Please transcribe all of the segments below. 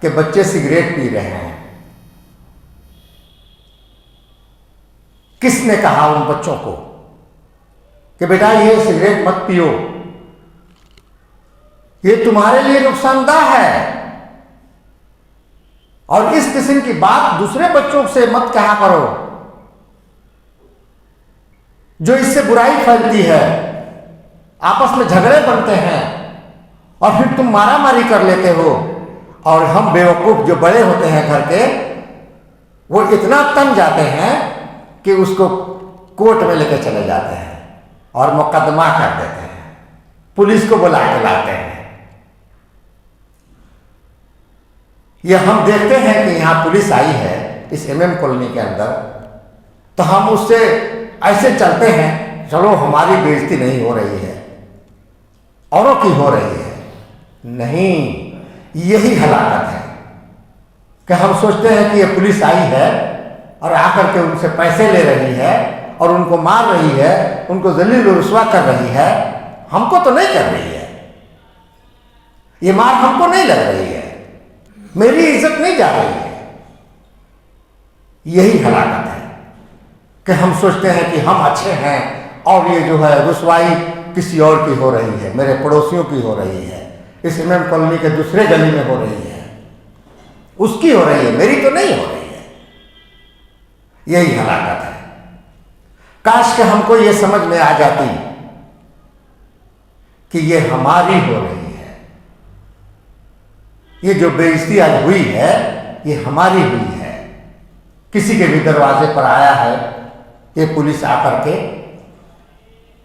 کہ بچے سگریٹ پی رہے ہیں. کس نے کہا ان بچوں کو کہ بیٹا یہ سگریٹ مت پیو، یہ تمہارے لیے نقصان دہ ہے؟ اور اس قسم کی بات دوسرے بچوں سے مت کہا کرو جو اس سے برائی پھیلتی ہے، آپس میں جھگڑے بنتے ہیں اور پھر تم مارا ماری کر لیتے ہو. اور ہم بیوقوف جو بڑے ہوتے ہیں گھر کے، وہ اتنا تن جاتے ہیں کہ اس کو کورٹ میں لے کے چلے جاتے ہیں اور مقدمہ کر دیتے ہیں، پولیس کو بلا کے لاتے ہیں. یہ ہم دیکھتے ہیں کہ یہاں پولیس آئی ہے اس ایم ایم کالونی کے اندر، تو ہم اس سے ایسے چلتے ہیں چلو ہماری بےعزتی نہیں ہو رہی ہے، اوروں کی ہو رہی ہے. نہیں، یہی ہلاکت ہے کہ ہم سوچتے ہیں کہ یہ پولیس آئی ہے اور آ کر کے ان سے پیسے لے رہی ہے اور ان کو مار رہی ہے، ان کو ذلیل و رسوا کر رہی ہے. ہم کو تو نہیں کر رہی ہے، یہ مار ہم کو نہیں لگ رہی ہے، میری عزت نہیں جا رہی ہے. یہی ہلاکت ہے کہ ہم سوچتے ہیں کہ ہم اچھے ہیں اور یہ جو ہے رسوائی کسی اور کی ہو رہی ہے، میرے پڑوسیوں کی ہو رہی ہے، اس ایم ایم کالونی کے دوسرے گلی میں ہو رہی ہے، اس کی ہو رہی ہے، میری تو نہیں ہو رہی ہے. یہی ہلاکت ہے. کاش کہ ہم کو یہ سمجھ میں آ جاتی کہ یہ ہماری ہو رہی ہے، یہ جو بے عزتی آج ہوئی ہے یہ ہماری ہوئی ہے. کسی کے بھی دروازے پر آیا ہے یہ پولیس آ کر کے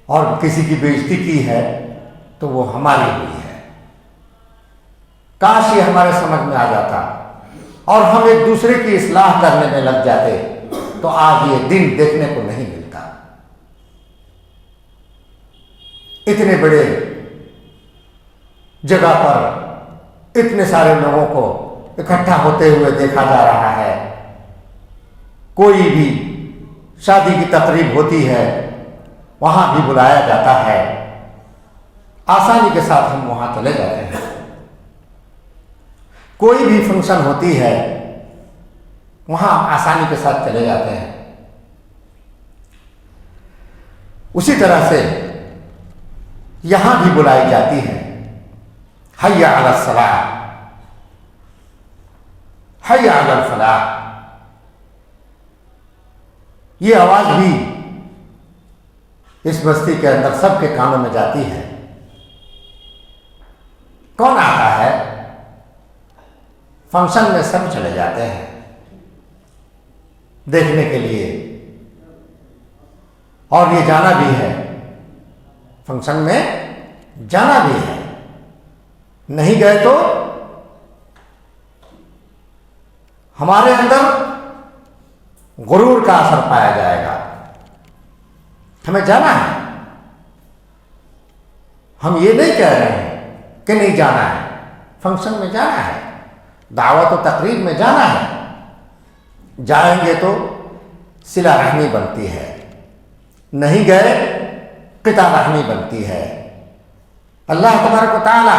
اور کسی کی بے عزتی کی ہے تو وہ ہماری ہوئی ہے. کاش یہ ہمارے سمجھ میں آ جاتا اور ہم ایک دوسرے کی اصلاح کرنے میں لگ جاتے تو آج یہ دن دیکھنے کو نہیں ملتا. اتنے بڑے جگہ پر اتنے سارے لوگوں کو اکٹھا ہوتے ہوئے دیکھا جا رہا ہے. کوئی بھی شادی کی تقریب ہوتی ہے وہاں بھی بلایا جاتا ہے، آسانی کے ساتھ ہم وہاں چلے جاتے ہیں. کوئی بھی فنکشن ہوتی ہے وہاں آسانی کے ساتھ چلے جاتے ہیں. اسی طرح سے یہاں بھی بلائی جاتی ہے، حی علی الصلاۃ، حی علی الفلاح. یہ آواز بھی اس بستی کے اندر سب کے کانوں میں جاتی ہے. کون آتا ہے؟ فنکشن میں سب چلے جاتے ہیں دیکھنے کے لیے، اور یہ جانا بھی ہے، فنکشن میں جانا بھی ہے. نہیں گئے تو ہمارے اندر غرور کا اثر پایا جائے گا. ہمیں جانا ہے، ہم یہ نہیں کہہ رہے ہیں کہ نہیں جانا ہے، فنکشن میں جانا ہے، دعوت و تقریب میں جانا ہے. جائیں گے تو صلہ رحمی بنتی ہے، نہیں گئے قطع رحمی بنتی ہے. اللہ تبارک و تعالی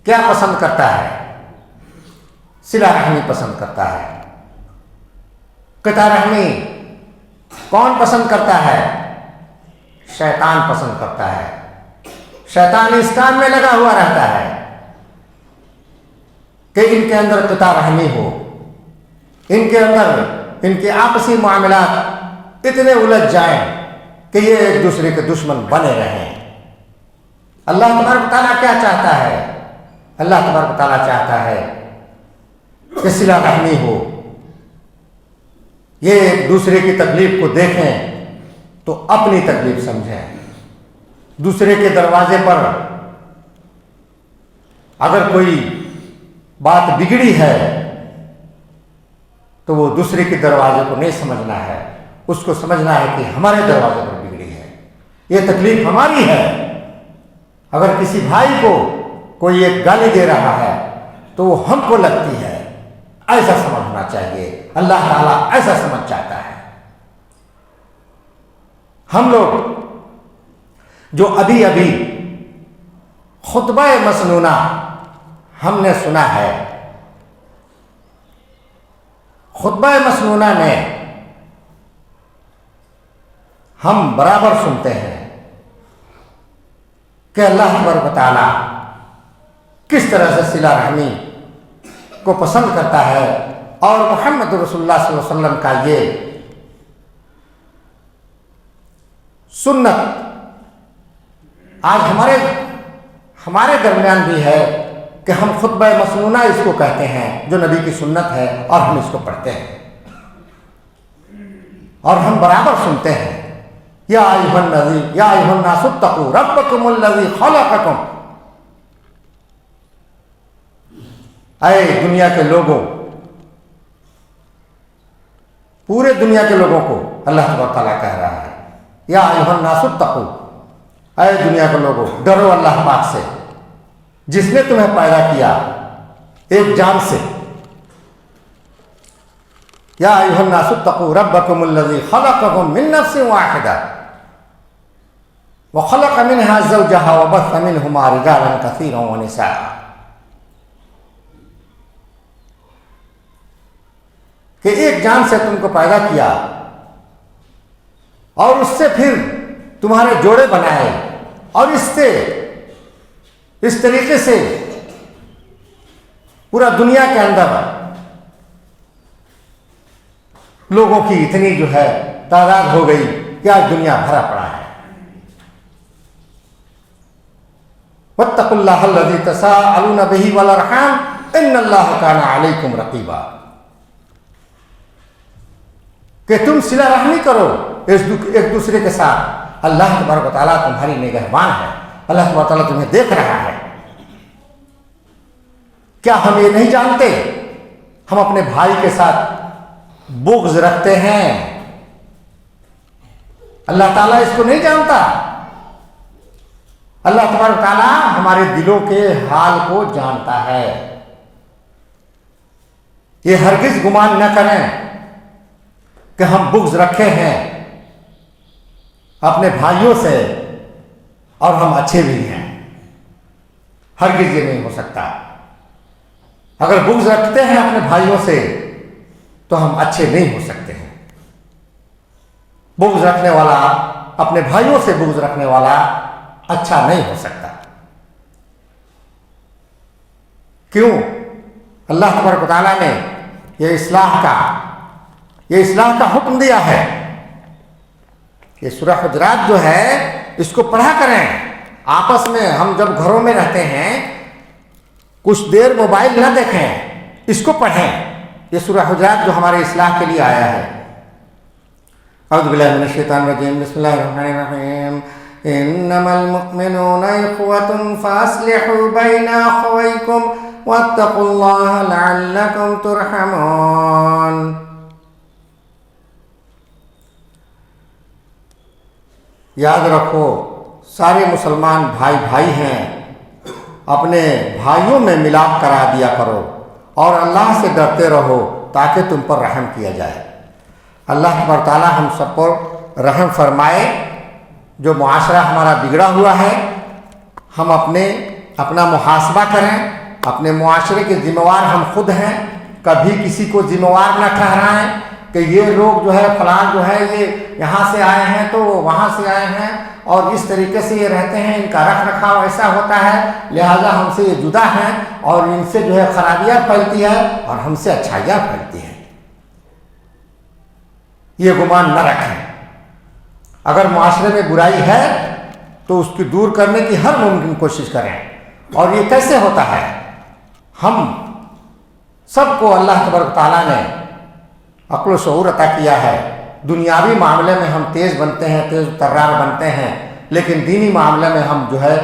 کیا پسند کرتا ہے؟ صلہ رحمی پسند کرتا ہے. قطع رحمی کون پسند کرتا ہے؟ شیطان پسند کرتا ہے. شیطان اس کام میں لگا ہوا رہتا ہے کہ ان کے اندر قطع رحمی ہو، ان کے اندر ان کے آپسی معاملات اتنے الجھ جائیں کہ یہ ایک دوسرے کے دشمن بنے رہیں. اللہ تبارک تعالیٰ کیا چاہتا ہے؟ اللہ تبارک تعالیٰ چاہتا ہے کہ صلہ رحمی ہو، یہ ایک دوسرے کی تکلیف کو دیکھیں تو اپنی تکلیف سمجھیں. دوسرے کے دروازے پر اگر کوئی بات بگڑی ہے تو وہ دوسرے کے دروازے کو نہیں سمجھنا ہے، اس کو سمجھنا ہے کہ ہمارے دروازے پر بگڑی ہے، یہ تکلیف ہماری ہے. اگر کسی بھائی کو کوئی ایک گالی دے رہا ہے تو وہ ہم کو لگتی ہے، ایسا سمجھنا چاہیے. اللہ تعالیٰ ایسا سمجھ چاہتا ہے. ہم لوگ جو ابھی ابھی خطبہ مسنونہ ہم نے سنا ہے خطبہ مسنونہ میں ہم برابر سنتے ہیں کہ اللہ تبارک و تعالی کس طرح سے صلہ رحمی کو پسند کرتا ہے، اور محمد رسول اللہ صلی اللہ علیہ وسلم کا یہ سنت آج ہمارے درمیان بھی ہے کہ ہم خطبہ مسنونہ اس کو کہتے ہیں جو نبی کی سنت ہے، اور ہم اس کو پڑھتے ہیں اور ہم برابر سنتے ہیں یا ایھا الناس اتقوا ربکم الذی خلقکم، اے دنیا کے لوگوں، پورے دنیا کے لوگوں کو اللہ تبارک تعالیٰ کہہ رہا ہے یا ایھا الناس اتقوا، اے دنیا کے لوگوں ڈرو اللہ پاک سے جس نے تمہیں پیدا کیا ایک جان سے، یا ایھا الناس اتقوا ربکم الذی خلقکم من نفس واحدہ وخلق منها زوجها وبث منهما رجالا كثيرا ونساء، کہ ایک جان سے تم کو پیدا کیا اور اس سے پھر تمہارے جوڑے بنائے، اور اس طریقے سے پورا دنیا کے اندر لوگوں کی اتنی جو ہے تعداد ہو گئی کہ آج دنیا بھرا پڑا ہے۔ واتقوا اللہ الذی تساءلون بہ والارحام ان اللہ کان علیکم رقیبا، کہ تم صلہ رحمی کرو ایک دوسرے کے ساتھ، اللہ تبارک و تعالیٰ تمہاری نگہبان ہے، اللہ تبارک و تعالیٰ تمہیں دیکھ رہا ہے۔ کیا ہم یہ نہیں جانتے ہم اپنے بھائی کے ساتھ بغض رکھتے ہیں؟ اللہ تعالیٰ اس کو نہیں جانتا؟ اللہ تبارک و تعالیٰ ہمارے دلوں کے حال کو جانتا ہے۔ یہ ہرگز گمان نہ کریں کہ ہم بغض رکھے ہیں اپنے بھائیوں سے اور ہم اچھے بھی ہیں، ہرگز یہ نہیں ہو سکتا۔ اگر بغض رکھتے ہیں اپنے بھائیوں سے تو ہم اچھے نہیں ہو سکتے ہیں۔ بغض رکھنے والا، اپنے بھائیوں سے بغض رکھنے والا اچھا نہیں ہو سکتا۔ کیوں؟ اللہ تبارک و تعالیٰ نے یہ اصلاح کا حکم دیا ہے۔ یہ سورہ حجرات جو ہے اس کو پڑھا کریں آپس میں، ہم جب گھروں میں رہتے ہیں کچھ دیر موبائل نہ دیکھیں، اس کو پڑھیں۔ یہ سورہ حجرات جو ہمارے اصلاح کے لیے آیا ہے۔ اعوذ باللہ من الشیطان الرجیم، بسم اللہ الرحمن الرحیم، انما المؤمنون اخوة فاصلحوا بین اخویکم واتقوا اللہ لعلکم ترحمون۔ یاد رکھو سارے مسلمان بھائی ہیں، اپنے بھائیوں میں ملاپ کرا دیا کرو اور اللہ سے ڈرتے رہو تاکہ تم پر رحم کیا جائے۔ اللہ تبارک تعالیٰ ہم سب پر رحم فرمائے۔ جو معاشرہ ہمارا بگڑا ہوا ہے، ہم اپنا محاسبہ کریں۔ اپنے معاشرے کے ذمہ وار ہم خود ہیں، کبھی کسی کو ذمہ وار نہ ٹھہرائیں کہ یہ لوگ جو ہے فلان جو ہے یہ یہاں سے آئے ہیں تو وہاں سے آئے ہیں اور اس طریقے سے یہ رہتے ہیں، ان کا رکھ رکھاؤ ایسا ہوتا ہے لہذا ہم سے یہ جدا ہیں اور ان سے جو ہے خرابیاں پھیلتی ہے اور ہم سے اچھائیاں پھیلتی ہیں۔ یہ گمان نہ رکھیں۔ اگر معاشرے میں برائی ہے تو اس کی دور کرنے کی ہر ممکن کوشش کریں۔ اور یہ کیسے ہوتا ہے؟ ہم سب کو اللہ تبارک تعالیٰ نے عقل و شعور عطا کیا ہے۔ دنیاوی معاملے میں ہم تیز بنتے ہیں، تیز ترار بنتے ہیں، لیکن دینی معاملے میں ہم جو ہے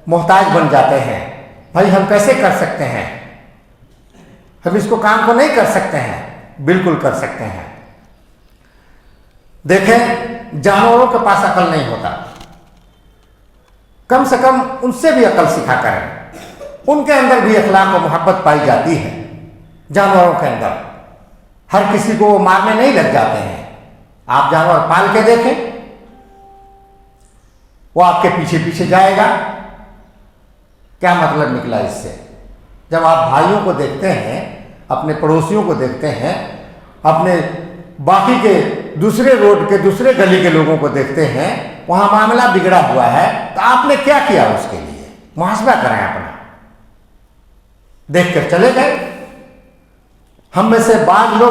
محتاج بن جاتے ہیں۔ بھائی ہم کیسے کر سکتے ہیں؟ ہم اس کام کو نہیں کر سکتے ہیں؟ بالکل کر سکتے ہیں۔ دیکھیں جانوروں کے پاس عقل نہیں ہوتا، کم سے کم ان سے بھی عقل سکھا کریں۔ ان کے اندر بھی اخلاق و محبت پائی جاتی ہے۔ جانوروں کے اندر ہر کسی کو وہ مارنے نہیں لگ جاتے ہیں۔ آپ جانور پال کے دیکھیں، وہ آپ کے پیچھے پیچھے جائے گا۔ کیا مطلب نکلا اس سے؟ جب آپ بھائیوں کو دیکھتے ہیں، اپنے پڑوسیوں کو دیکھتے ہیں، اپنے باقی کے دوسرے روڈ کے دوسرے گلی کے لوگوں کو دیکھتے ہیں، وہاں معاملہ بگڑا ہوا ہے، تو آپ نے کیا کیا اس کے لیے؟ محاسبہ کریں اپنا، دیکھ کر چلے گئے۔ ہم میں سے بعض لوگ